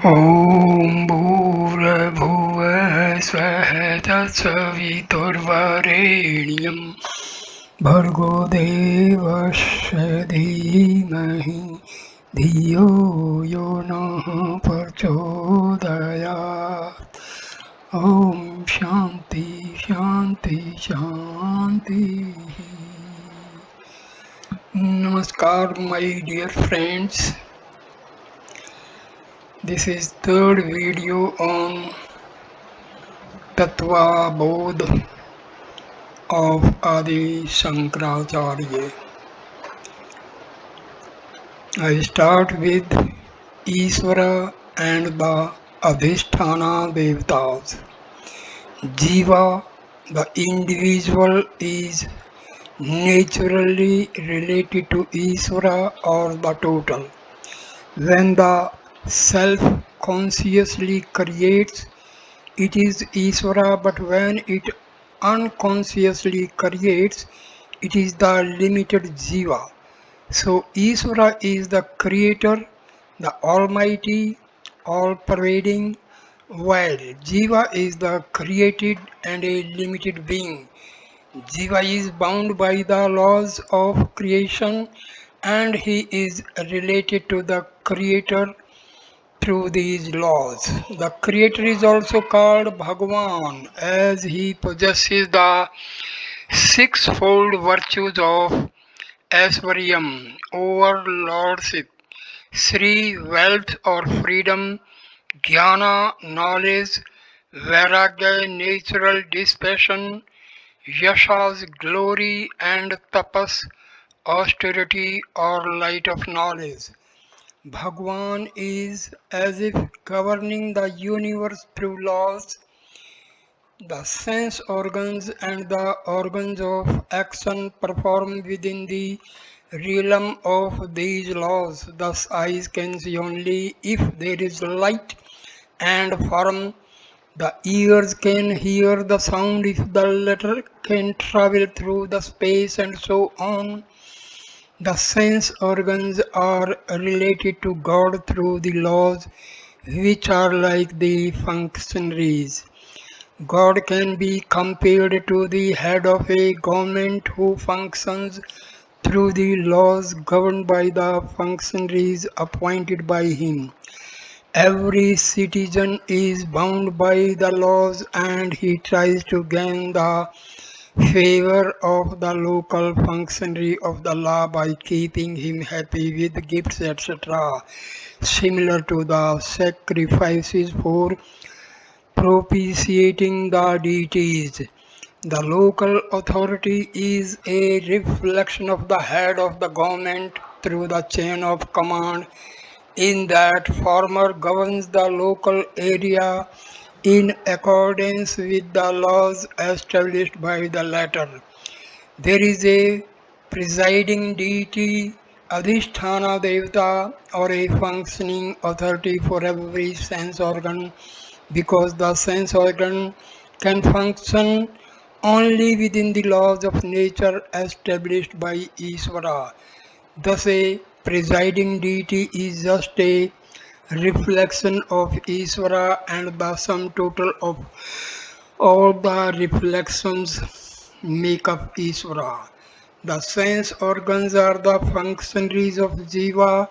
ॐ भूर्भुवः स्वः तत्सवितुर्वरेण्यं भर्गो देवस्य धीमहि धियो यो नः प्रचोदयात्। ॐ शान्ति शान्ति शान्तिः। Namaskar, my dear friends. This is third video on Tattva Bodh of Adi Shankaracharya. I start with Ishvara and the Adhisthana Devatas. Jiva, the individual, is naturally related to Ishvara or the total. When the self consciously creates, it is Ishvara, but when it unconsciously creates, it is the limited Jiva. So Ishvara is the creator, the almighty, all-pervading, while Jiva is the created and a limited being. Jiva is bound by the laws of creation and he is related to the creator through these laws. The creator is also called Bhagavan as he possesses the sixfold virtues of Aishwaryam, overlordship, Sri, wealth or freedom, Jnana, knowledge, Vairagya, natural dispassion, Yashas, glory, and Tapas, austerity or light of knowledge. Bhagwan is as if governing the universe through laws, the sense organs and the organs of action perform within the realm of these laws. Thus, eyes can see only if there is light and form. The ears can hear the sound if the latter can travel through the space, and so on. The sense organs are related to God through the laws, which are like the functionaries. God can be compared to the head of a government who functions through the laws governed by the functionaries appointed by him. Every citizen is bound by the laws and he tries to gain the favor of the local functionary of the law by keeping him happy with gifts, etc., similar to the sacrifices for propitiating the deities. The local authority is a reflection of the head of the government through the chain of command, in that former governs the local area in accordance with the laws established by the latter. There is a presiding deity, Adhisthana Devata, or a functioning authority for every sense organ, because the sense organ can function only within the laws of nature established by Ishvara. Thus, a presiding deity is just a reflection of Ishvara and the sum total of all the reflections make up Ishvara. The sense organs are the functionaries of Jiva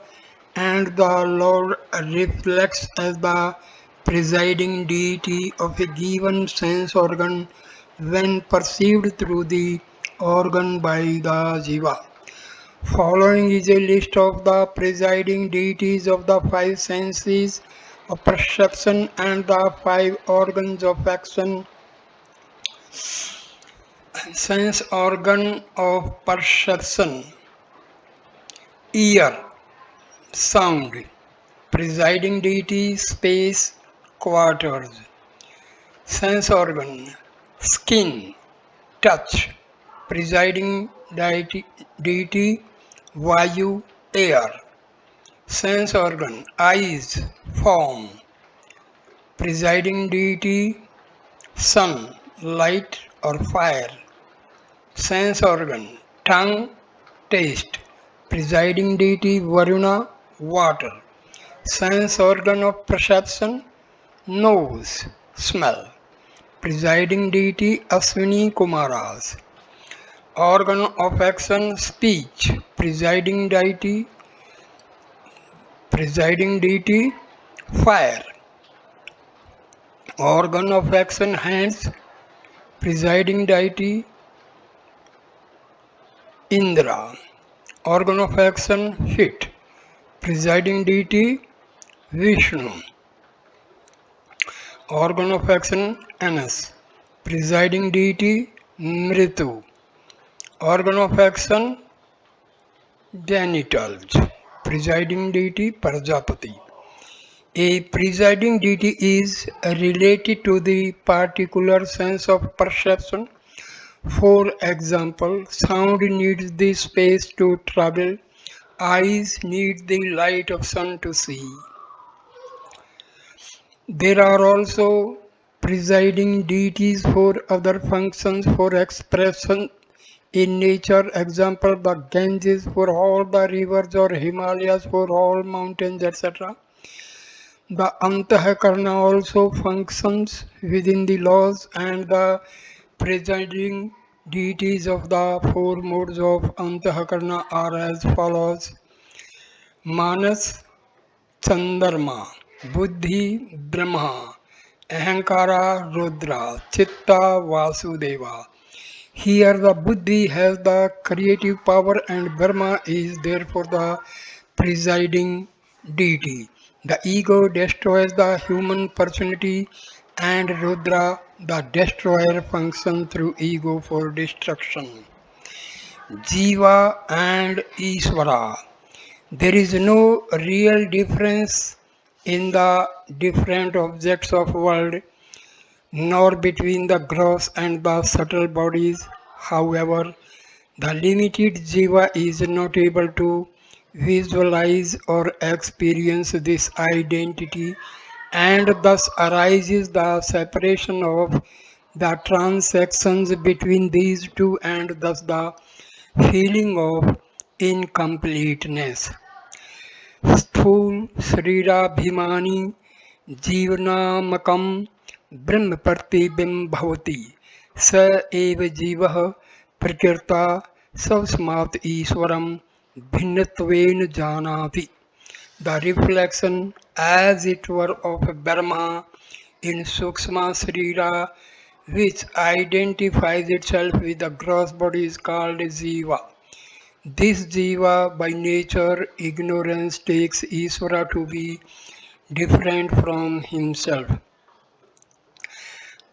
and the Lord reflects as the presiding deity of a given sense organ when perceived through the organ by the Jiva. Following is a list of the presiding deities of the five senses of perception and the five organs of action. Sense organ of perception: ear, sound. Presiding deity: space, quarters. Sense organ: skin, touch. Presiding deity: Vayu, air. Sense organ: eyes, form. Presiding deity: sun, light or fire. Sense organ: tongue, taste. Presiding deity: Varuna, water. Sense organ of perception, nose, smell. Presiding deity Aswini Kumaras. Organ of action, speech. Presiding deity, fire. Organ of action, hands. Presiding deity, Indra. Organ of action, feet. Presiding deity, Vishnu. Organ of action, anus. Presiding deity, Mritu. Organ of action, genitals. Presiding deity, Prajapati. A presiding deity is related to the particular sense of perception. For example, sound needs the space to travel, eyes need the light of sun to see. There are also presiding deities for other functions for expression in nature. Example, the Ganges for all the rivers or Himalayas for all mountains, etc. The Antahkarna also functions within the laws, and the presiding deities of the four modes of Antahkarna are as follows: Manas, Chandrama, Buddhi, Brahma, Ahankara, Rudra, Chitta, Vasudeva. Here the Buddhi has the creative power and Brahma is therefore the presiding deity. The ego destroys the human personality and Rudra, the destroyer, functions through ego for destruction. Jiva and Iswara. There is no real difference in the different objects of world, nor between the gross and the subtle bodies. However, the limited jiva is not able to visualize or experience this identity, and thus arises the separation of the transactions between these two, and thus the feeling of incompleteness. स्थूल शरीराभिमानी जीवनामकं ब्रह्म प्रतिबिंब भवति स एव जीवः प्रकृता स्वस्मात् ईश्वरं भिन्नत्वेन जानाति. The reflection as it were of Brahma in Sukshma Srira, which identifies itself with the gross body, is called Jiva. This jiva, by nature, ignorance, takes Iswara to be different from himself.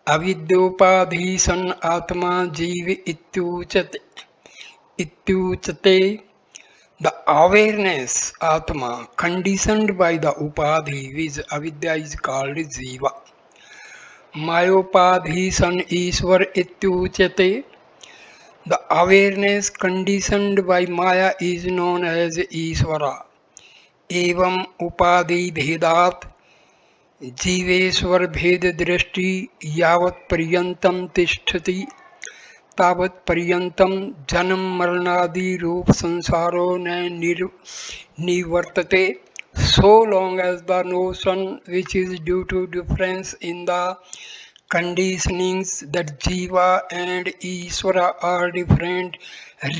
Avidyopadhi san atma jiva ityuchate. The awareness, atma, conditioned by the upadhi, which avidya is called jiva. Mayopadhi san Iswar ityuchate. The awareness conditioned by Maya is known as Iswara. Evam upadhi bhedat Jiveshwar भेद दृष्टि यावत् पर्यंतम तिष्ठति तावत् पर्यंतम जन्म मरणादि रूप संसारो न निवर्तते. So long as the notion which is due to difference in the conditionings that Jiva and Ishvara are different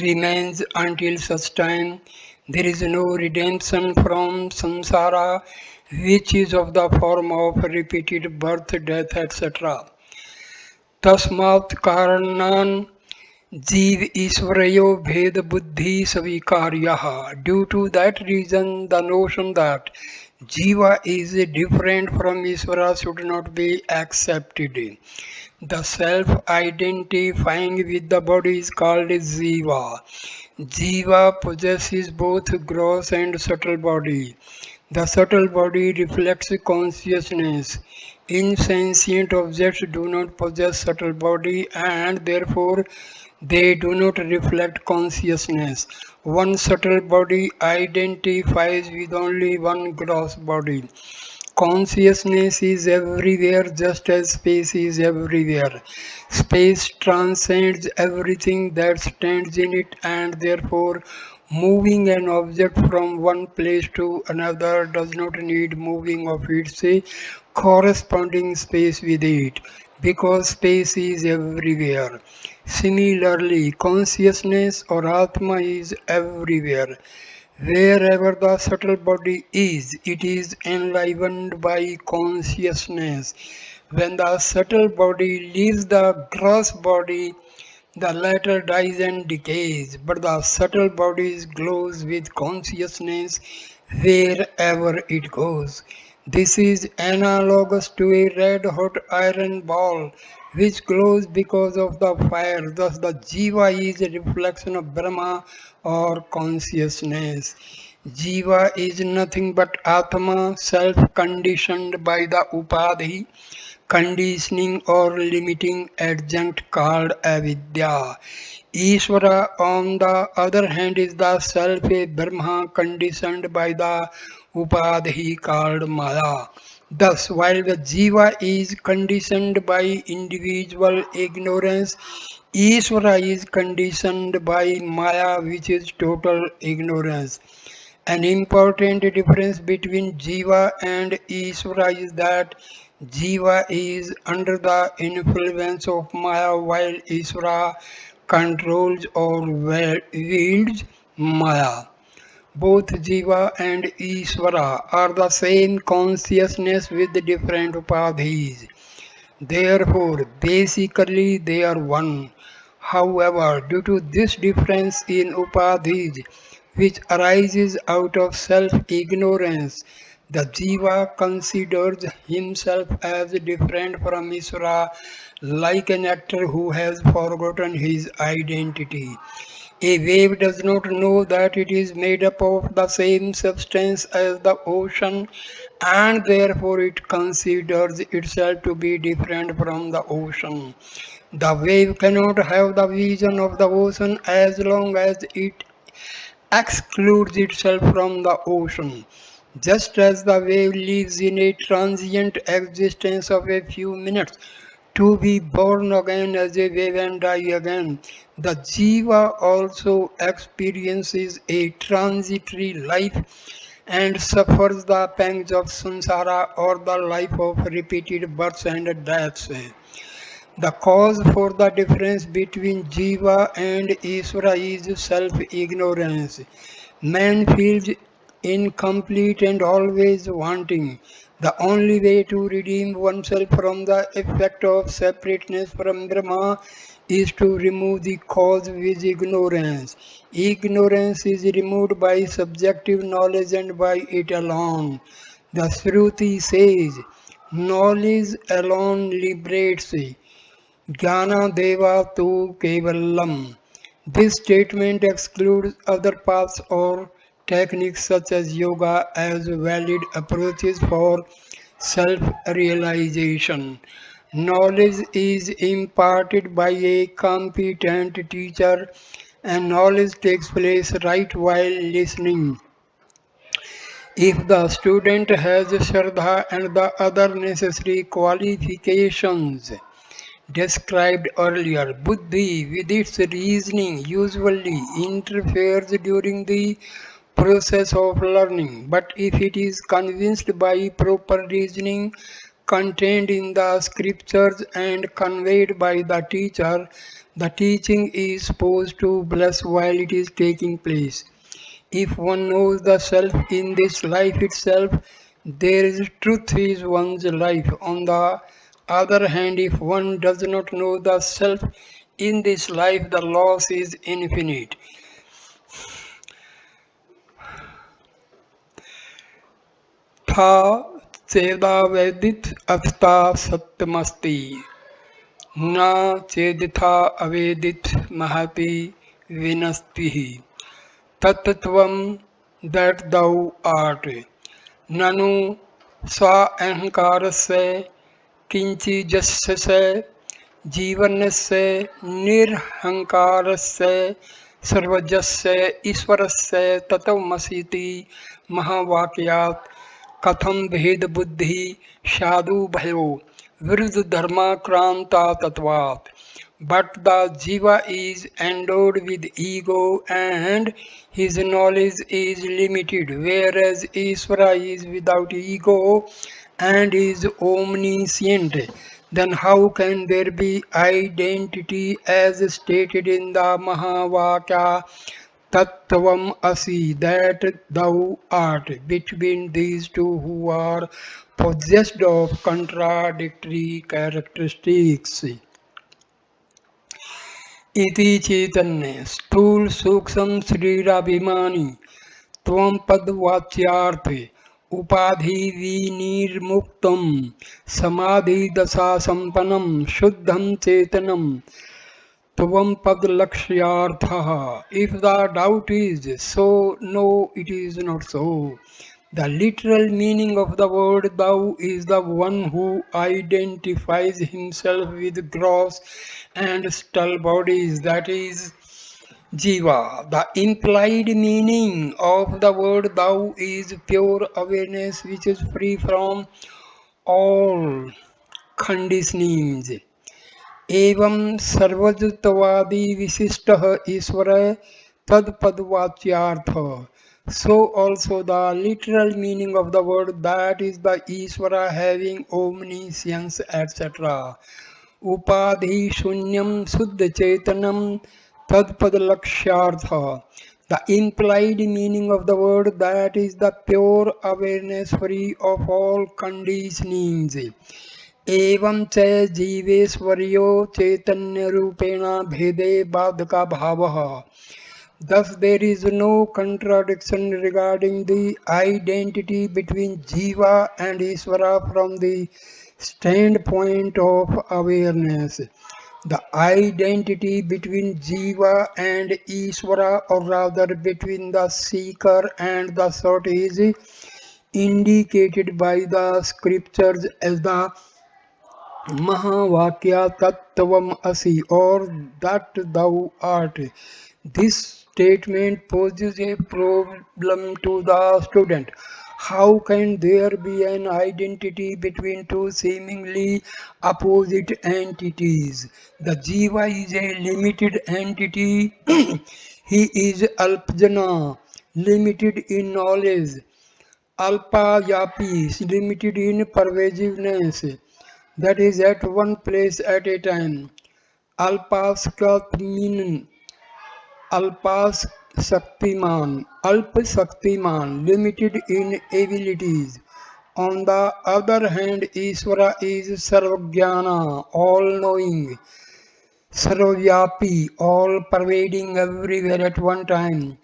remains, until such time there is no redemption from samsara, which is of the form of repeated birth, death, etc. Tasmat karanan जीव ईश्वरयो भेद बुद्धि स्वीकार्यः. Due to that reason, the notion that Jiva is different from Ishvara should not be accepted. The self-identifying with the body is called Jiva. Jiva possesses both gross and subtle body. The subtle body reflects consciousness. Insentient objects do not possess subtle body, and therefore they do not reflect consciousness. One subtle body identifies with only one gross body. Consciousness is everywhere just as space is everywhere. Space transcends everything that stands in it, and therefore Moving an object from one place to another does not need moving of its corresponding space with it, because space is everywhere. Similarly, consciousness or Atma is everywhere. Wherever the subtle body is, it is enlivened by consciousness. When the subtle body leaves the gross body, the latter dies and decays, but the subtle body glows with consciousness wherever it goes. This is analogous to a red hot iron ball which glows because of the fire. Thus, the Jiva is a reflection of Brahma or consciousness. Jiva is nothing but Atma, self conditioned by the Upadhi, conditioning or limiting adjunct called avidya. Ishvara, on the other hand, is the self a Brahma conditioned by the upadhi called Maya. Thus, while the Jiva is conditioned by individual ignorance, Ishvara is conditioned by Maya, which is total ignorance. An important difference between Jiva and Ishvara is that Jiva is under the influence of Maya while Ishvara controls or wields Maya. Both Jiva and Ishvara are the same consciousness with different upadhis. Therefore, basically they are one. However, due to this difference in upadhis, which arises out of self-ignorance, the jiva considers himself as different from Isra, like an actor who has forgotten his identity. A wave does not know that it is made up of the same substance as the ocean, and therefore it considers itself to be different from the ocean. The wave cannot have the vision of the ocean as long as it excludes itself from the ocean. Just as the wave lives in a transient existence of a few minutes to be born again as a wave and die again, the jiva also experiences a transitory life and suffers the pangs of samsara or the life of repeated births and deaths. The cause for the difference between Jiva and Isvara is self-ignorance. Man feels incomplete and always wanting. The only way to redeem oneself from the effect of separateness from Brahma is to remove the cause with ignorance. Ignorance is removed by subjective knowledge and by it alone. The Shruti says, knowledge alone liberates. Jnana Deva Tu Kevalam. This statement excludes other paths or techniques such as yoga as valid approaches for self-realization. Knowledge is imparted by a competent teacher, and knowledge takes place right while listening. If the student has Shraddha and the other necessary qualifications described earlier, Buddhi, with its reasoning, usually interferes during the process of learning. But if it is convinced by proper reasoning contained in the scriptures and conveyed by the teacher, the teaching is supposed to bless while it is taking place. If one knows the self in this life itself, there is truth is one's life. On the other hand, if one does not know the self in this life, the loss is infinite. Tha cheda vedit avta satyamasti. Na cheditha avedit mahati vinastihi. Tattvam, that thou art. Nanu swa ahankarasya किंचिजस्य जीवनस्य निर्हंकारस्य सर्वजस्य ईश्वरस्य तत्त्वमसीति महावाक्यात् कथम भेद बुद्धि साधु भयो विरुद्ध धर्माक्रांता तत्वात्. but the jiva is endowed with ego and his knowledge is limited, whereas Ishvara is without ego and is omniscient. Then how can there be identity as stated in the Mahavakya Tattvam Asi, that thou art, between these two who are possessed of contradictory characteristics? इति चैतन्य स्थूल सूक्ष्म शरीराभिमानी त्वं पदवाच्यार्थे उपाधि विनिर्मुक्तं समाधि दशा संपन्नं शुद्धं चेतनं Tvam pad lakshyartha. If the doubt is so, no, it is not so. The literal meaning of the word thou is the one who identifies himself with gross and subtle bodies, that is Jiva. The implied meaning of the word thou is pure awareness which is free from all conditionings. एवं सर्वजतवादी विशिष्ट ईश्वर तत्पदवाच्यार्थ. So also the literal meaning of the word that is the Ishvara having omniscience etc. Upadhi shunyam suddha chetanam tadpadalakshyartha. The implied meaning of the word that is the pure awareness free of all conditionings. एवं च जीवेश्वर्यो चैतन्यरूपेण भेदे बाधका भावः. Thus there is no contradiction regarding the identity between Jiva and Ishvara from the standpoint of awareness. The identity between Jiva and Ishvara, or rather between the seeker and the sought, is indicated by the scriptures as the Mahavakya Tattvam Asi, or that thou art. This statement poses a problem to the student. How can there be an identity between two seemingly opposite entities? The Jiva is a limited entity. He is Alpjana, limited in knowledge. Alpayapi, limited in pervasiveness, that is at one place at a time. Alpaskatmin, Alpasaktiman, limited in abilities. On the other hand, Ishvara is Sarvajnana, all-knowing, Sarvyapi, all-pervading everywhere at one time.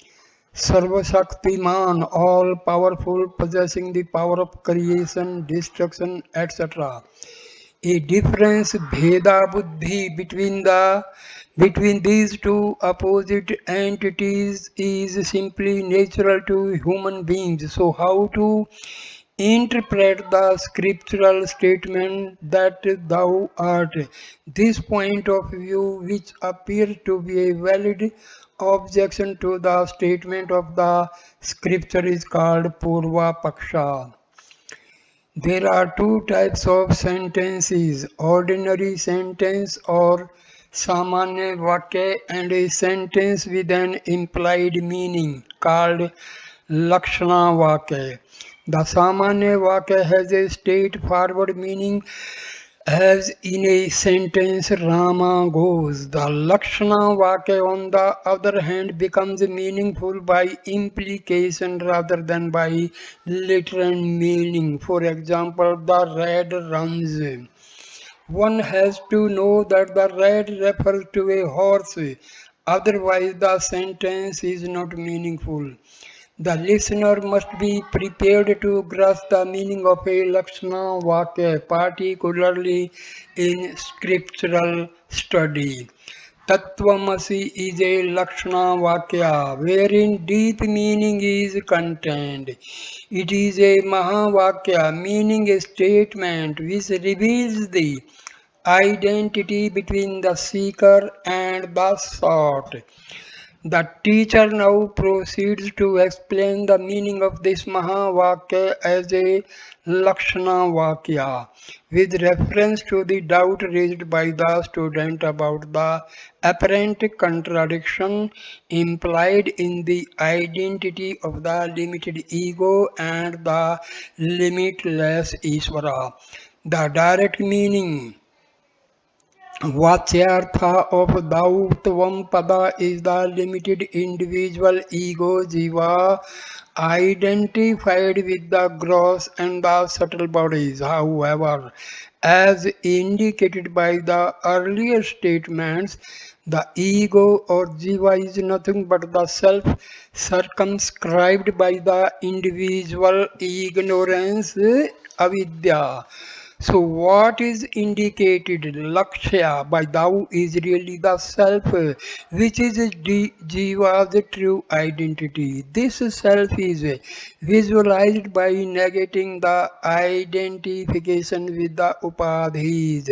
Sarvashaktiman, all-powerful, possessing the power of creation, destruction, etc. A difference bheda buddhi between these two opposite entities is simply natural to human beings. So how to interpret the scriptural statement that thou art? This point of view, which appears to be a valid objection to the statement of the scripture, is called Purva Paksha. There are two types of sentences: ordinary sentence or Samanya Vakya, and a sentence with an implied meaning called Lakshana Vakya. The Samanya Vakya has a straightforward meaning, as in a sentence Rama goes. The Lakshana Vakya, on the other hand, becomes meaningful by implication rather than by literal meaning. For example, the red runs. One has to know that the red refers to a horse, otherwise the sentence is not meaningful. The listener must be prepared to grasp the meaning of a Lakshana Vakya, particularly in scriptural study. Tattvamasi is a Lakshana Vakya, wherein deep meaning is contained. It is a Mahavakya, meaning a statement which reveals the identity between the seeker and the sought. The teacher now proceeds to explain the meaning of this Mahavakya as a Lakshana Vakya with reference to the doubt raised by the student about the apparent contradiction implied in the identity of the limited ego and the limitless Ishvara. The direct meaning Vachyartha of Dautvam Pada is the limited individual ego jiva identified with the gross and the subtle bodies. However, as indicated by the earlier statements, the ego or jiva is nothing but the self circumscribed by the individual ignorance, avidya. So, what is indicated Lakshya by thou is really the self, which is Jiva's true identity. This self is visualized by negating the identification with the upadhis.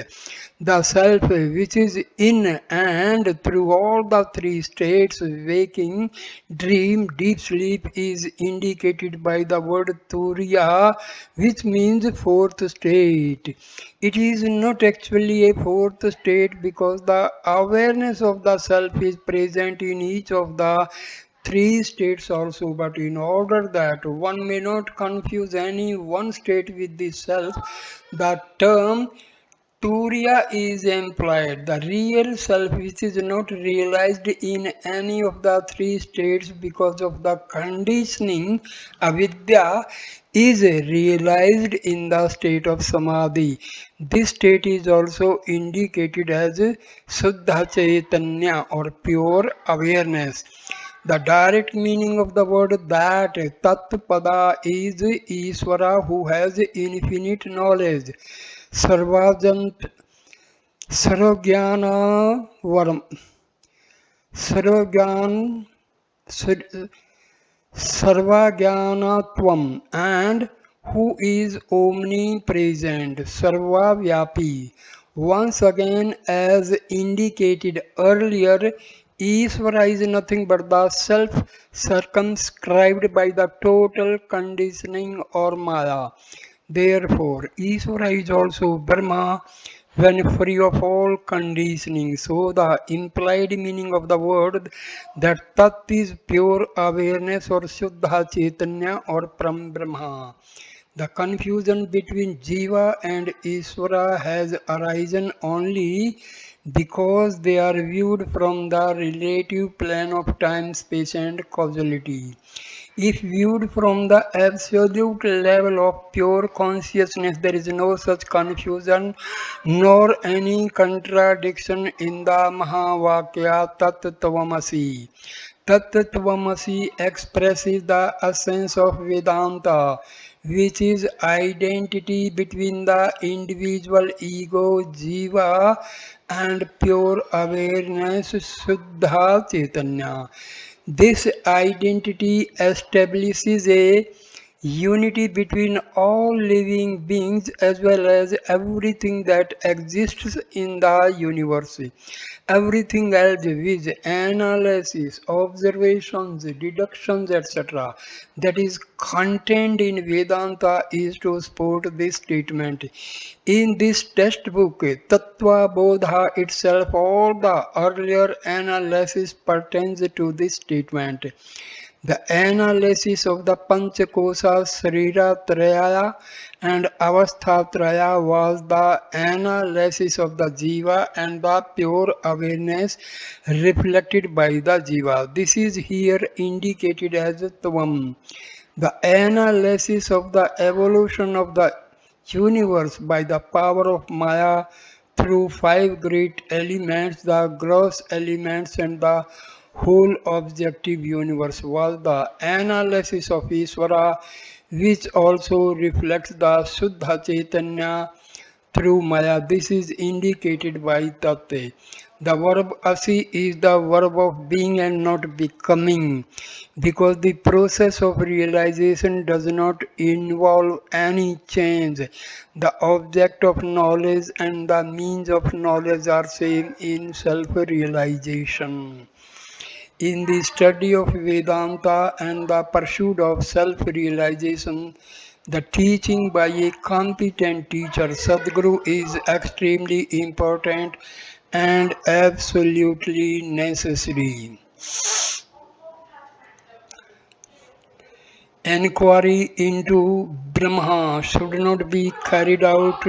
The self, which is in and through all the three states, waking, dream, deep sleep, is indicated by the word Turiya, which means fourth state. It is not actually a fourth state because the awareness of the self is present in each of the three states also, but in order that one may not confuse any one state with the self, the term Turiya is implied, the real self which is not realized in any of the three states because of the conditioning, avidya, is realized in the state of samadhi. This state is also indicated as Suddha Chaitanya or pure awareness. The direct meaning of the word that Tattva is Ishvara who has infinite knowledge. सर्वाजंत सर्वज्ञान वर्म सर्वज्ञान सर्वज्ञानत्वम and who is omnipresent, sarvavyapi. Once again, as indicated earlier, Ishvara is nothing but the self circumscribed by the total conditioning or maya. Therefore, Ishvara is also Brahma when free of all conditioning. So, the implied meaning of the word that Tat is pure awareness or Shuddha Chaitanya or Param Brahma. The confusion between Jiva and Ishvara has arisen only because they are viewed from the relative plane of time, space, and causality. If viewed from the absolute level of pure consciousness, there is no such confusion nor any contradiction in the Mahavakya Tat Tvamasi. Tat Tvamasi expresses the essence of Vedanta, which is identity between the individual ego, jiva, and pure awareness, Suddha Chaitanya. This identity establishes a unity between all living beings as well as everything that exists in the universe. Everything else with analysis, observations, deductions, etc., that is contained in Vedanta is to support this statement. In this textbook, Tattva Bodha itself, all the earlier analysis pertains to this statement. The analysis of the Panchakosha Srira Traya and Avastha Traya was the analysis of the Jiva and the pure awareness reflected by the Jiva. This is here indicated as Tvam. The analysis of the evolution of the universe by the power of Maya through five great elements, the gross elements and the whole objective universe was the analysis of Ishvara, which also reflects the Shuddha Chaitanya through Maya. This is indicated by Tate. The verb asi is the verb of being and not becoming because the process of realization does not involve any change. The object of knowledge and the means of knowledge are same in self-realization. In the study of Vedanta and the pursuit of self-realization, the teaching by a competent teacher, Sadguru, is extremely important and absolutely necessary. Enquiry into Brahma should not be carried out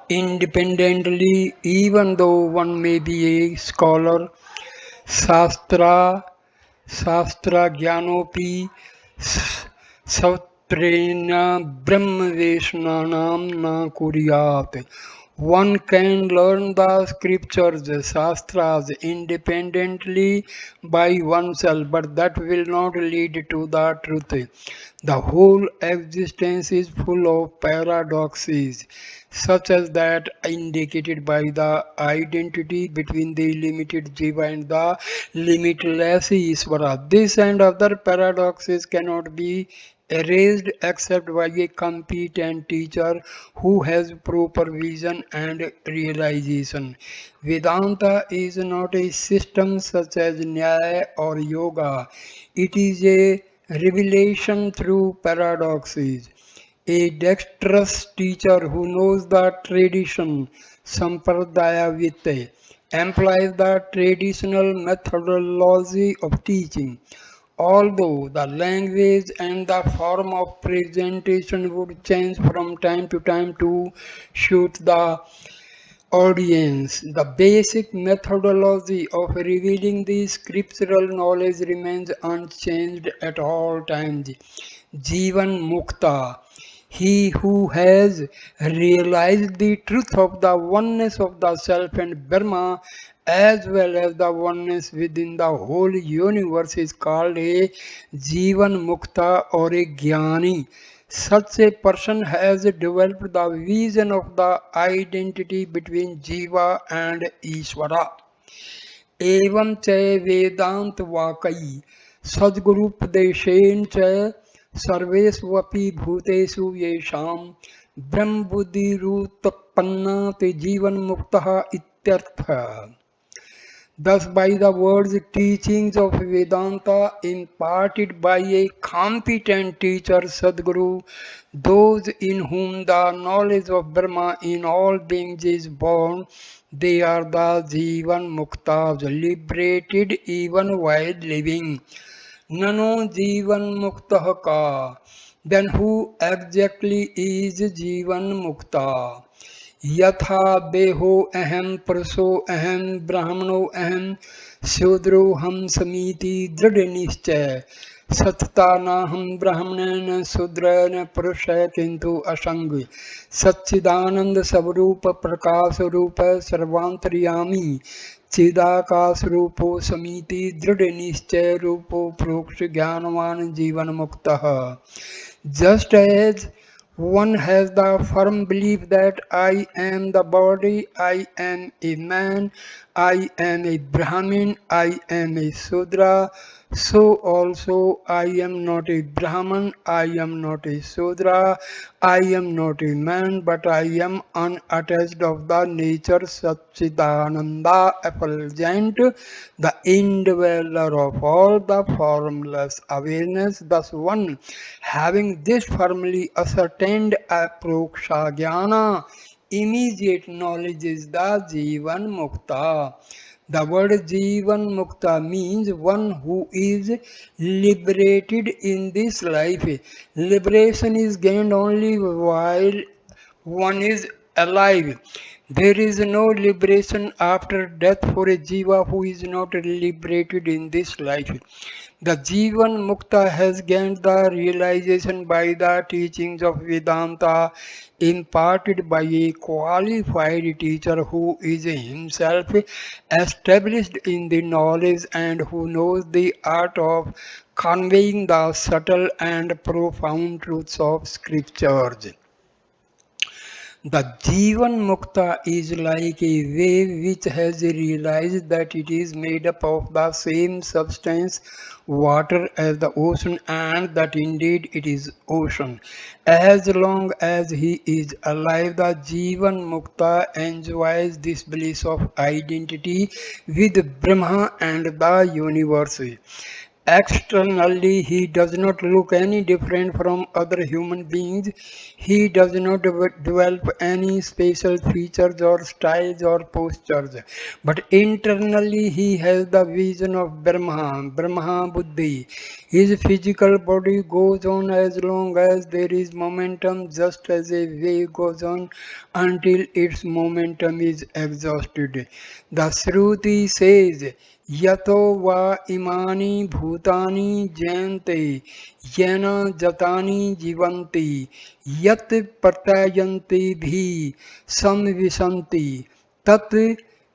independently, even though one may be a scholar. Shastra Shastrajnanopi Sautrena Brahmaveshanam na kuryat. One can learn the scriptures, shastras, independently by oneself, but that will not lead to the truth. The whole existence is full of paradoxes, such as that indicated by the identity between the limited jiva and the limitless Isvara. This and other paradoxes cannot be erased except by a competent teacher who has proper vision and realization. Vedanta is not a system such as Nyaya or Yoga. It is a revelation through paradoxes. A dexterous teacher who knows the tradition, Sampradaya Vitte, employs the traditional methodology of teaching. Although the language and the form of presentation would change from time to time to suit the audience, the basic methodology of revealing the scriptural knowledge remains unchanged at all times. Jivan Mukta, he who has realized the truth of the oneness of the self and Brahma, as well as the oneness within the whole universe, is called a Jivan Mukta or a Jnani. Such a person has developed the vision of the identity between Jiva and Ishvara. एवं च वेदांत वाकई सद्गुरुपदेशेन च सर्वेष्वपि भूतेषु येषां ब्रह्म बुद्धिरुत्पन्ना ते जीवन मुक्तः इत्यर्थः. Thus, by the words teachings of Vedanta imparted by a competent teacher, Sadguru, those in whom the knowledge of Brahma in all beings is born, they are the Jivan Muktas, liberated even while living. Nano Jivan Muktah ka. Then who exactly is Jivan Mukta? यथा देहो अहम पुरुषो अहम ब्राह्मणो अहम शूद्रो हम समीति दृढ़ निश्चय सतता न हम ब्राह्मण न शूद्र न पुरुष किंतु असंग सच्चिदानंद स्वरूप प्रकाश रूप सर्वांतर्यामी चिदाकाश रूपो समीति दृढ़ निश्चय रूपो प्रोक्ष ज्ञानवान जीवन मुक्तः. Just as one has the firm belief that I am the body, I am a man, I am a Brahmin, I am a Sudra, so also I am not a Brahman, I am not a Sudra, I am not a man, but I am unattached of the nature Satchidananda effulgent, the indweller of all the formless awareness. Thus one having this firmly ascertained aproksha jnana, immediate knowledge is the Jivan Mukta. The word Jivan Mukta means one who is liberated in this life. Liberation is gained only while one is alive. There is no liberation after death for a jiva who is not liberated in this life. The Jivan Mukta has gained the realization by the teachings of Vedanta imparted by a qualified teacher who is himself established in the knowledge and who knows the art of conveying the subtle and profound truths of scriptures. The Jivan Mukta is like a wave which has realized that it is made up of the same substance, water, as the ocean, and that indeed it is ocean. As long as he is alive, the Jivan Mukta enjoys this bliss of identity with Brahma and the universe. Externally, he does not look any different from other human beings. He does not develop any special features or styles or postures. But internally, he has the vision of Brahma Buddhi. His physical body goes on as long as there is momentum, just as a wave goes on until its momentum is exhausted. The Shruti says, यतो वा इमानि भूतानि जयन्ते येन जतानि जीवन्ति यत् प्रत्ययन्ति भी संविशन्ति तत्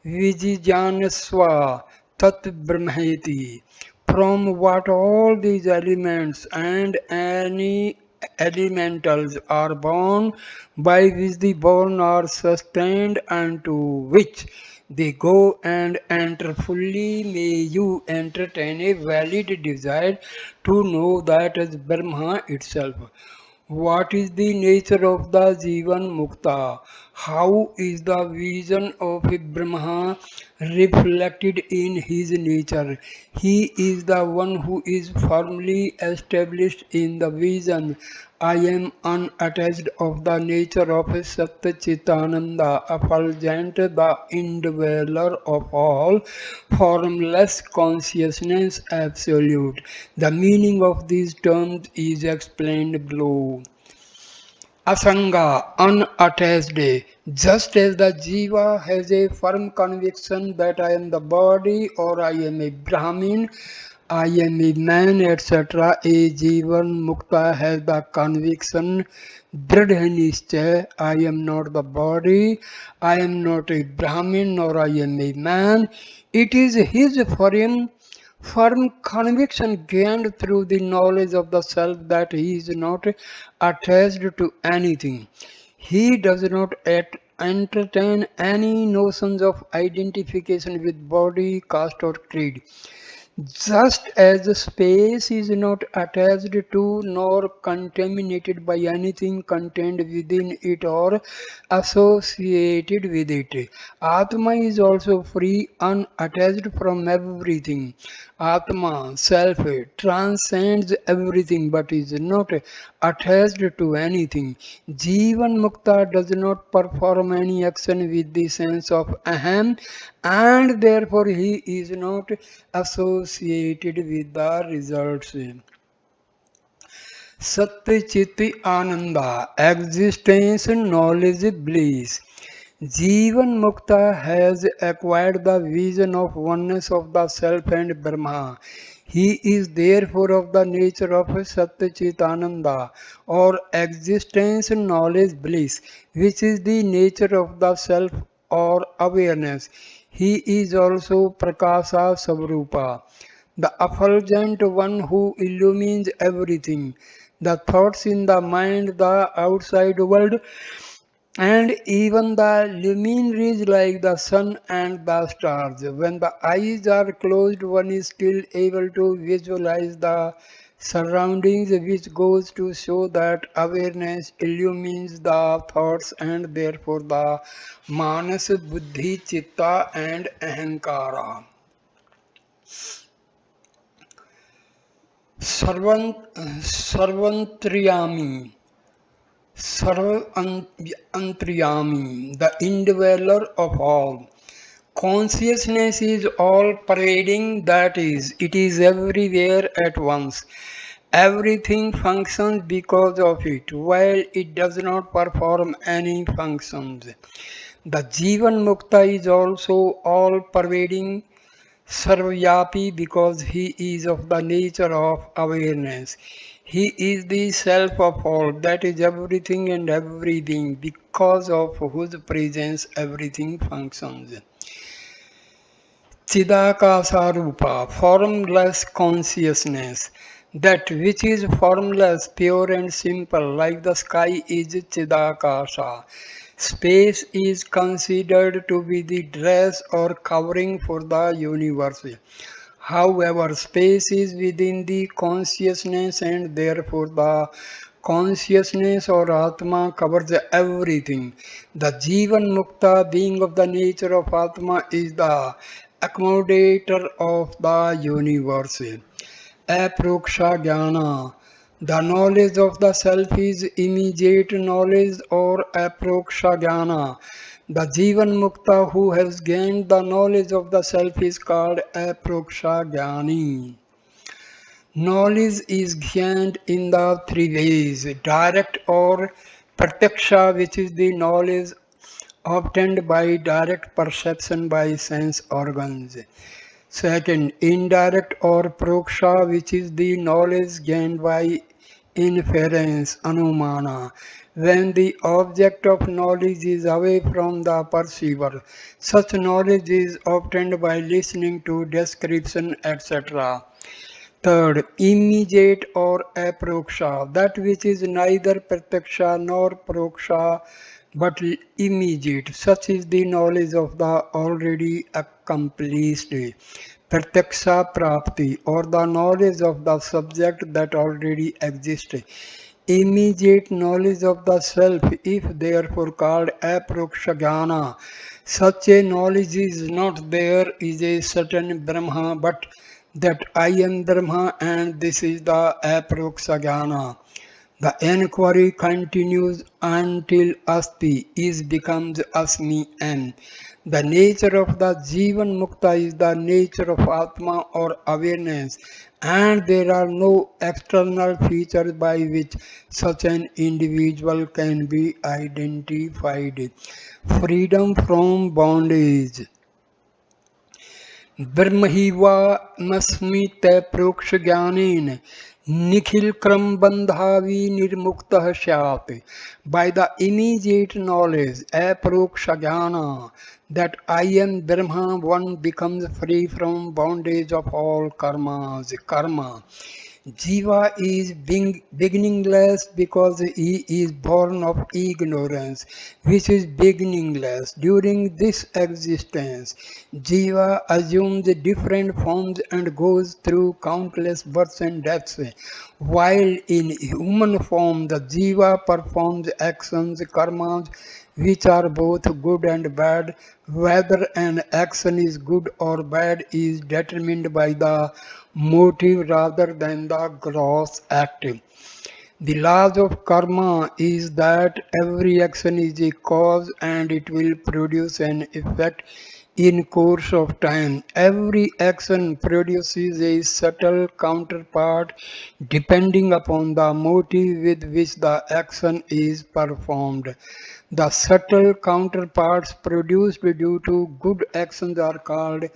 विजिज्ञानस्व तत् ब्रह्मेति. From what all these elements and any elementals are born, by which the born are sustained, and to which they go and enter fully, may you entertain a valid desire to know that as Brahma itself. What is the nature of the Jivan Mukta? How is the vision of Brahma reflected in his nature? He is the one who is firmly established in the vision. I am unattached of the nature of Satchitananda, effulgent, the indweller of all, formless consciousness absolute. The meaning of these terms is explained below. Asanga, unattached. Just as the Jiva has a firm conviction that I am the body or I am a Brahmin, I am a man, etc., a Jivan Mukta has the conviction, Dridha Nischay, I am not the body, I am not a Brahmin nor I am a man. It is his firm conviction gained through the knowledge of the self that he is not attached to anything. He does not entertain any notions of identification with body, caste, or creed. Just as space is not attached to nor contaminated by anything contained within it or associated with it, Atma is also free, unattached from everything. Atma, self, transcends everything but is not attached to anything. Jivan Mukta does not perform any action with the sense of Aham, and therefore he is not associated with the results. Satya Chitti Ananda, existence, knowledge, bliss. Jivan Mukta has acquired the vision of oneness of the self and Brahma. He is therefore of the nature of Satchitananda or existence, knowledge, bliss, which is the nature of the self or awareness. He is also Prakasa Savrupa, the effulgent one who illumines everything, the thoughts in the mind, the outside world, and even the luminaries like the sun and the stars. When the eyes are closed, one is still able to visualize the surroundings, which goes to show that awareness illumines the thoughts and therefore the manas, buddhi, chitta, and ahankara. Sarvantriyami, Sarvantriyami, the indweller of all. Consciousness is all pervading, that is, it is everywhere at once. Everything functions because of it, while it does not perform any functions. The Jivan Mukta is also all pervading, Sarvyapi, because he is of the nature of awareness. He is the self of all, that is everything and every being, because of whose presence everything functions. Chidakasarupa, formless consciousness. That which is formless, pure and simple, like the sky is Chidakasa. Space is considered to be the dress or covering for the universe. However, space is within the consciousness and therefore the consciousness or Atma covers everything. The Jivan Mukta, being of the nature of Atma, is the accommodator of the universe. Aproksha Jnana. The knowledge of the self is immediate knowledge or aproksha jnana. The Jivan Mukta who has gained the knowledge of the self is called aproksha jnani. Knowledge is gained in the three ways: direct or pratyaksha, which is the knowledge obtained by direct perception by sense organs. Second, indirect or proksha, which is the knowledge gained by inference, anumana, when the object of knowledge is away from the perceiver. Such knowledge is obtained by listening to description, etc. Third, immediate or aproksha, that which is neither pratyaksha nor proksha but immediate. Such is the knowledge of the already accomplished. Pratyaksha prapti, or the knowledge of the subject that already exists. Immediate knowledge of the self, if therefore called aproksha jnana. Such a knowledge is not there is a certain Brahma, but that I am Brahma and this is the aproksha jnana. The enquiry continues until asti is becomes asmi and the nature of the Jivan Mukta is the nature of Atma or awareness, and there are no external features by which such an individual can be identified. Freedom from bondage. ब्रह्मैवास्मि प्रोक्षज्ञानेन Nikhil क्रम बंधावी निर्मुक्त स्यात्. By the immediate knowledge aproksha jnana that I am Brahma, one becomes free from bondage of all karma. Jiva is being beginningless because he is born of ignorance, which is beginningless. During this existence, Jiva assumes different forms and goes through countless births and deaths. While in human form, the Jiva performs actions, karmas, which are both good and bad. Whether an action is good or bad is determined by the motive rather than the gross act. The laws of karma is that every action is a cause and it will produce an effect in course of time. Every action produces a subtle counterpart depending upon the motive with which the action is performed. The subtle counterparts produced due to good actions are called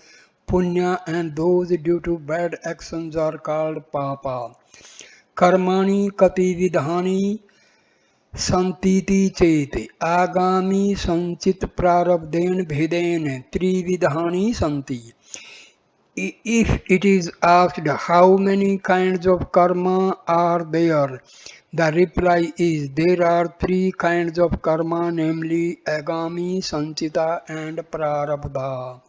punya and those due to bad actions are called papa. Karmani kati vidhani संतीति चेत आगामी संचित प्रारब्धेन भेदेन त्रिविधानि संति. If it is asked how many kinds of karma are there, the reply is there are three kinds of karma, namely agami, sanchita and prarabdha.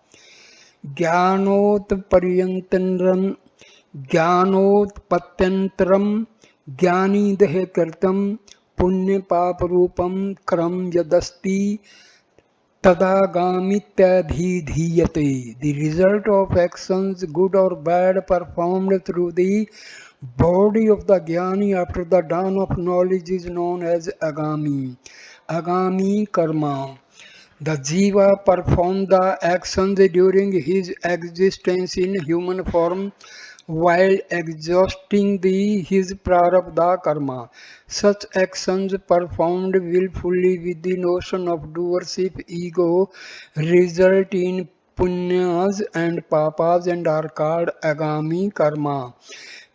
ज्ञानोत्पर्यन्तरं ज्ञानोत्पत्त्यन्तरं ज्ञानिदः कृतं पुण्यपापरूपं क्रम यदस्ति तदागामित्यभिधीयते. The result of actions, good or bad, performed through the body of the jnani after the dawn of knowledge is known as agami. Agami karma. The jiva performed the actions during his existence in human form while exhausting his prarabdha karma. Such actions performed willfully with the notion of doership ego result in punyas and papas and are called agami karma.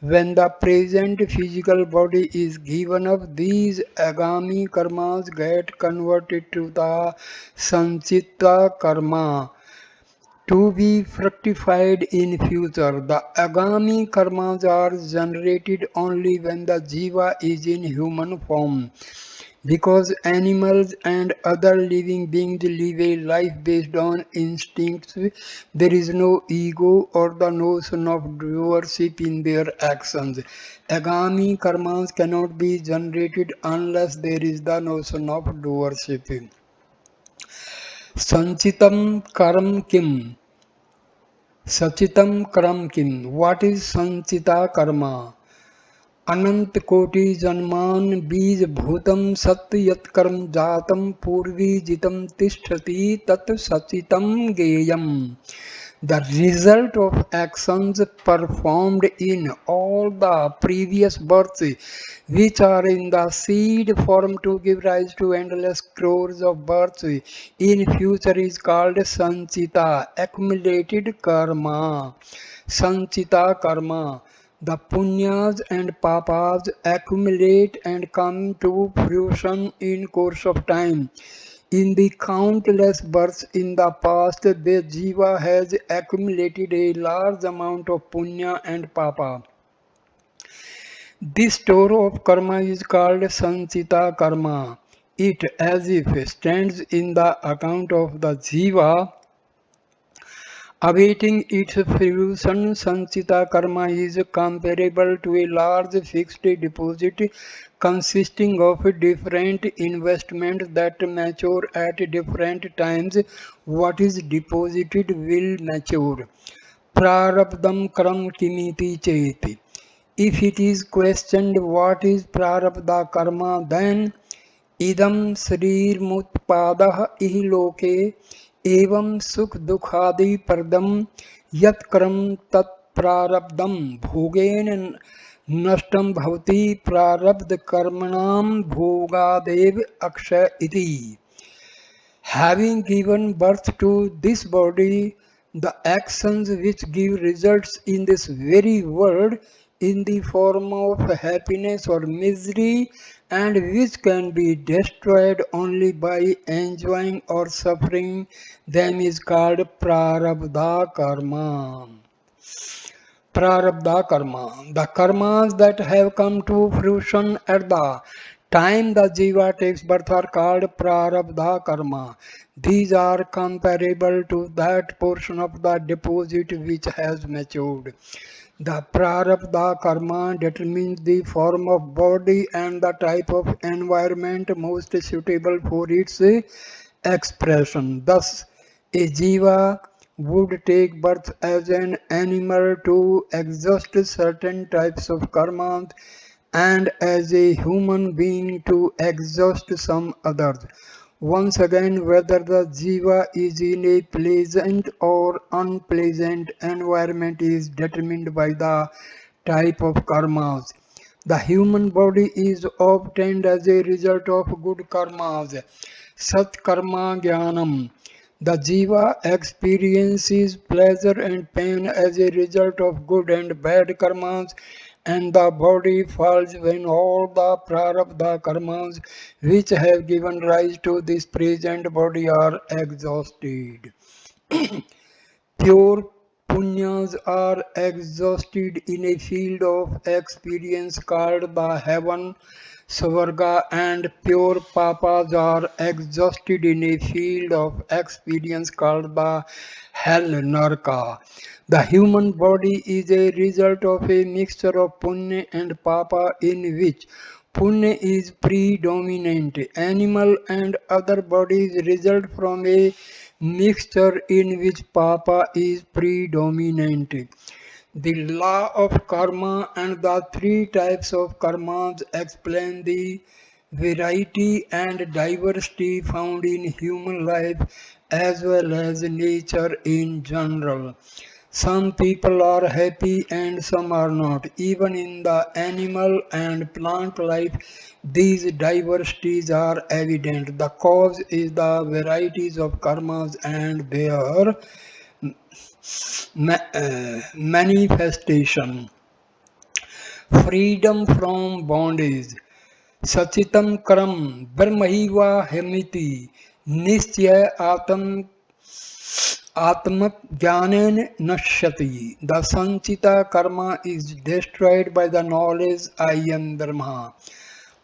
When the present physical body is given up, these agami karmas get converted to the sanchita karma to be fructified in future. The agami karmas are generated only when the jiva is in human form. Because animals and other living beings live a life based on instincts, there is no ego or the notion of doership in their actions. Agami karmas cannot be generated unless there is the notion of doership. Sanchitam karam kim? Sachitam karam kim? What is sanchita karma? अनंत कोटि जन्मान बीज भूतम सत्य यत्कर्म जातम पूर्वी जितम तिष्ठति तत् सचितम गेयम. The result of actions performed in all the previous births, which are in the seed form to give rise to endless crores of births, in future is called sanchita, accumulated karma. Sanchita karma. The punyas and papas accumulate and come to fruition in course of time. In the countless births in the past, the jiva has accumulated a large amount of punya and papa. This store of karma is called sanchita karma. It as if stands in the account of the jiva awaiting its fruition. Sanchita karma is comparable to a large fixed deposit consisting of different investments that mature at different times. What is deposited will mature. Prarabdham karam kimiti cheti. If it is questioned what is prarabdha karma, then इदं शरीरमुत्पादः इहलोके एवं सुख दुखादि प्रदम यत्कर्म तत्प्रारब्धं भोगेन नष्टं भवति प्रारब्ध कर्मणां भोगादेव अक्षय इति. Having given birth to this body, the actions which give results in this very world in the form of happiness or misery and which can be destroyed only by enjoying or suffering them is called prarabdha karma. Prarabdha karma. The karmas that have come to fruition at the time the jiva takes birth are called prarabdha karma. These are comparable to that portion of the deposit which has matured. The prarabdha karma determines the form of body and the type of environment most suitable for its expression. Thus, a jiva would take birth as an animal to exhaust certain types of karmas and as a human being to exhaust some others. Once again, whether the jiva is in a pleasant or unpleasant environment is determined by the type of karmas. The human body is obtained as a result of good karmas. Sat karma jnanam. The jiva experiences pleasure and pain as a result of good and bad karmas, and the body falls when all the prarabdha karmas which have given rise to this present body are exhausted. Pure punyas are exhausted in a field of experience called the heaven Svarga, and pure papas are exhausted in a field of experience called the hell Narka. The human body is a result of a mixture of punya and papa in which punya is predominant. Animal and other bodies result from a mixture in which papa is predominant. The law of karma and the three types of karmas explain the variety and diversity found in human life as well as nature in general. Some people are happy and some are not. Even in the animal and plant life, these diversities are evident. The cause is the varieties of karmas and their manifestation. Freedom from bondage. Sachitam karam brahmaiva hemiti nischaya atmak jnanen nashyati. The sanchita karma is destroyed by the knowledge I am Brahma.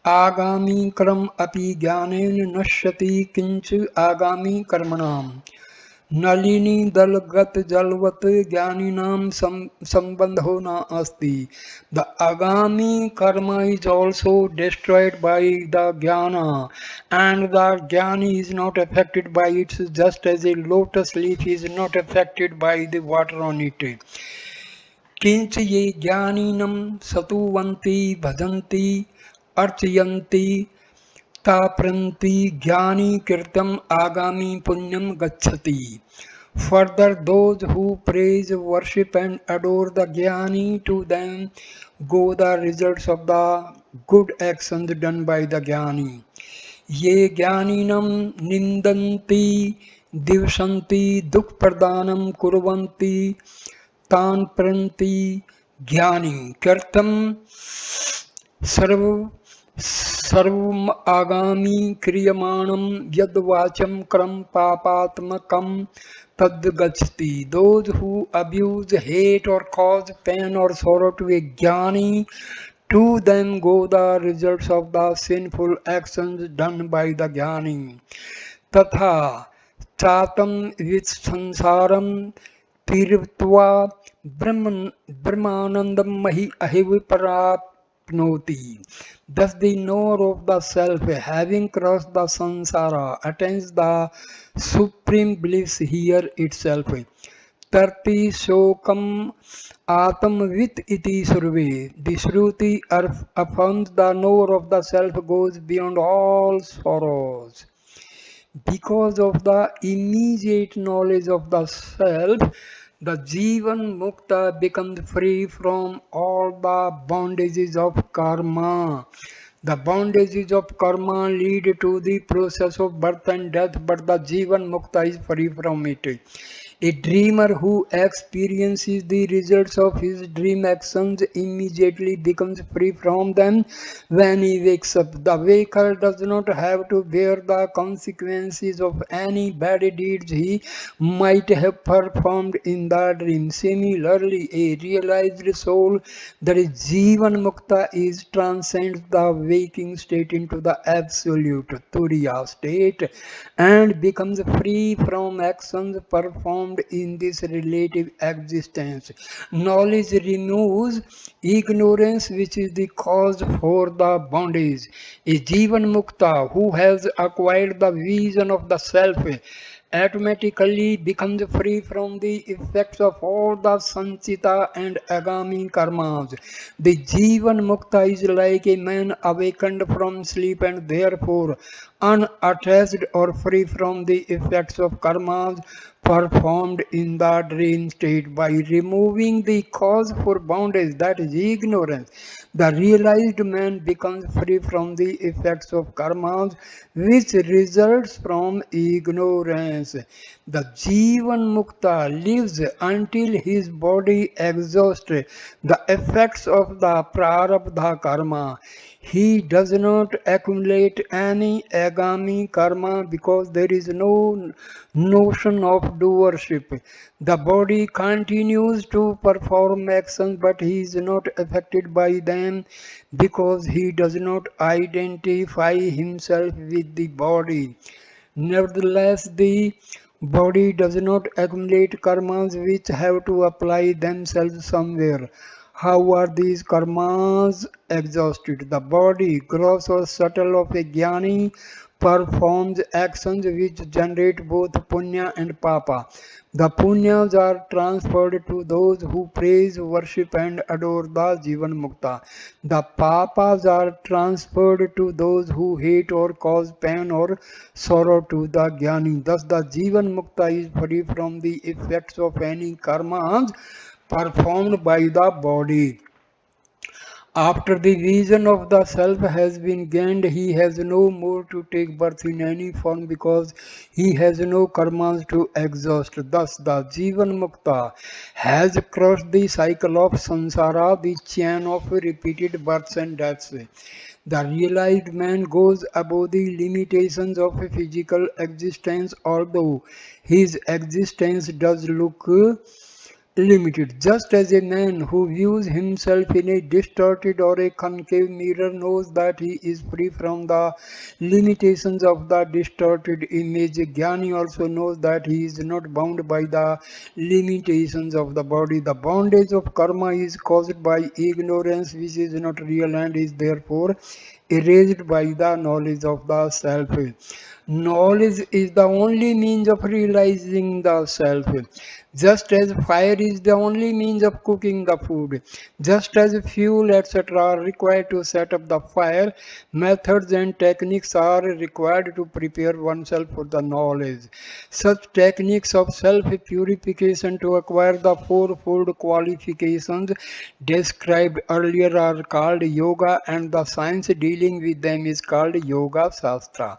आगामी कर्म अपि ज्ञानेन नश्यति किंच आगामी कर्मणाम् नलिनी दलगत जलवत ज्ञानिनां संबंधो न अस्ति. The agami karma is also destroyed by the jnana, and the jnani is not affected by it, just as a lotus leaf is not affected by the water on it. किंच ये ज्ञानिनम सतुवन्ति भजन्ति अर्चयन्ति ताप्रन्ति ज्ञानी कृतं आगामी पुण्यम गच्छति. Further, those who praise, worship and adore the Jnani, to them go the results of the good actions done by the Jnani. Ye Jnaninam nindanti divshanti dukpradanam kurvanti tan pranti Jnani kirtam sarv सर्वम आगामी क्रियमाणम यद वाचम क्रम पापात्मकम तद गच्छति. Those who abuse, hate or cause pain or sorrow to a jnani, to them go the results of the sinful actions done by the jnani. तथा चातम विच संसारम तीर्थवा ब्रह्मानंदम महि अहिव पराप्नोति. Thus the knower of the self, having crossed the samsara, attains the supreme bliss here itself. Tarti shokam atamvit iti surve. The Shruti affirms the knower of the self goes beyond all sorrows. Because of the immediate knowledge of the self, the Jivan Mukta becomes free from all the bondages of karma. The bondages of karma lead to the process of birth and death, but the Jivan Mukta is free from it. A dreamer who experiences the results of his dream actions immediately becomes free from them when he wakes up. The waker does not have to bear the consequences of any bad deeds he might have performed in the dream. Similarly, a realized soul, that is Jivan Mukta, is transcends the waking state into the absolute Turiya state and becomes free from actions performed in this relative existence. Knowledge removes ignorance, which is the cause for the bondage. A Jivan Mukta who has acquired the vision of the self automatically becomes free from the effects of all the Sanchita and Agami karmas. The Jivan Mukta is like a man awakened from sleep and therefore unattached or free from the effects of karmas performed in the dream state. By removing the cause for bondage, that is ignorance, the realized man becomes free from the effects of karmas which results from ignorance. The Jivan Mukta lives until his body exhausts the effects of the prarabdha karma. He does not accumulate any agami karma because there is no notion of doership. The body continues to perform actions, but he is not affected by them because he does not identify himself with the body. Nevertheless, the body does not accumulate karmas which have to apply themselves somewhere. How are these karmas exhausted? The body, gross or subtle, of a jnani performs actions which generate both punya and papa. The punyas are transferred to those who praise, worship and adore the Jivan Mukta. The papas are transferred to those who hate or cause pain or sorrow to the Jnani. Thus the Jivan Mukta is free from the effects of any karmas performed by the body. After the vision of the self has been gained, he has no more to take birth in any form because he has no karmas to exhaust. Thus, the Jivan Mukta has crossed the cycle of samsara, the chain of repeated births and deaths. The realized man goes above the limitations of a physical existence, although his existence does look limited. Just as a man who views himself in a distorted or a concave mirror knows that he is free from the limitations of the distorted image, Jnani also knows that he is not bound by the limitations of the body. The bondage of karma is caused by ignorance, which is not real and is therefore erased by the knowledge of the self. Knowledge is the only means of realizing the self. Just as fire is the only means of cooking the food, just as fuel, etc., are required to set up the fire, methods and techniques are required to prepare oneself for the knowledge. Such techniques of self purification to acquire the fourfold qualifications described earlier are called yoga, and the science dealing with them is called yoga shastra.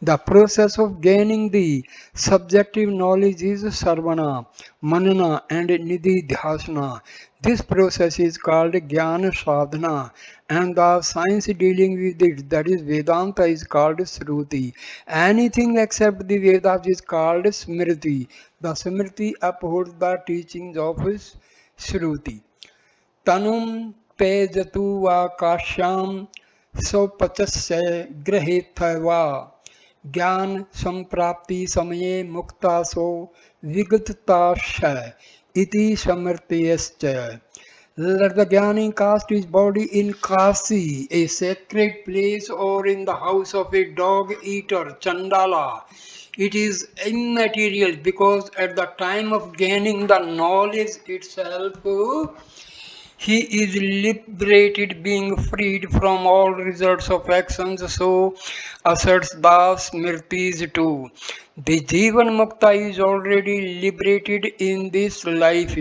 The process of gaining the subjective knowledge is sarvana, manana, and nididhyasana. This process is called jnana sadhana, and the science dealing with it, that is Vedanta, is called Shruti. Anything except the Vedas is called Smriti. The Smriti upholds the teachings of Shruti. Tanum pejatu vakashyam sopachasya grahithava ज्ञान संप्राप्ति समये मुक्तासो विगतताशय iti samrtiyascha. Let the Jnani cast his body in Kasi, a sacred place, or in the house of a dog eater, Chandala. It is immaterial because at the time of gaining the knowledge itself, he is liberated, being freed from all results of actions. So asserts the Smritis too. The Jivan Mukta is already liberated in this life.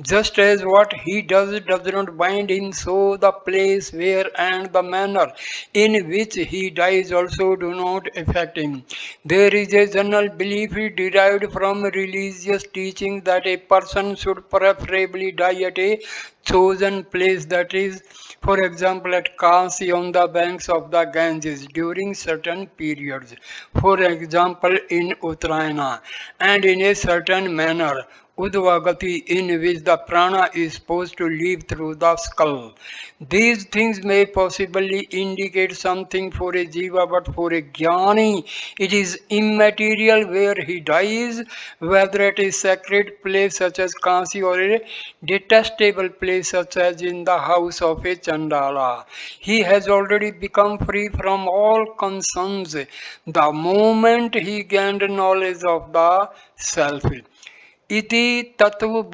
Just as what he does not bind him, so the place where and the manner in which he dies also do not affect him. There is a general belief derived from religious teaching that a person should preferably die at a chosen place, that is, for example, at Kasi on the banks of the Ganges during certain periods, for example, in Uttarayana, and in a certain manner, Udvagati, in which the prana is supposed to leave through the skull. These things may possibly indicate something for a jiva, but for a jnani, it is immaterial where he dies, whether at a sacred place such as Kasi or a detestable place such as in the house of a Chandala. He has already become free from all concerns the moment he gained knowledge of the self. Iti Tattva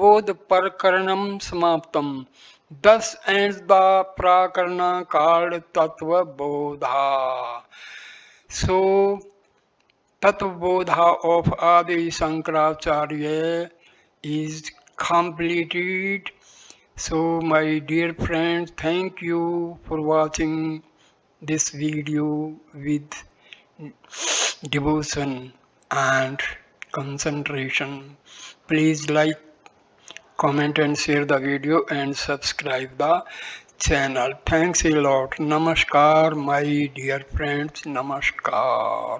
Parakaranam Samaptam. Thus ends the prakarana called Tattva Bodha. So, Tattva Bodha of Adi Shankaracharya is completed. So, my dear friends, thank you for watching this video with devotion and concentration. Please like, comment and share the video and subscribe the channel. Thanks a lot. Namaskar, my dear friends. Namaskar.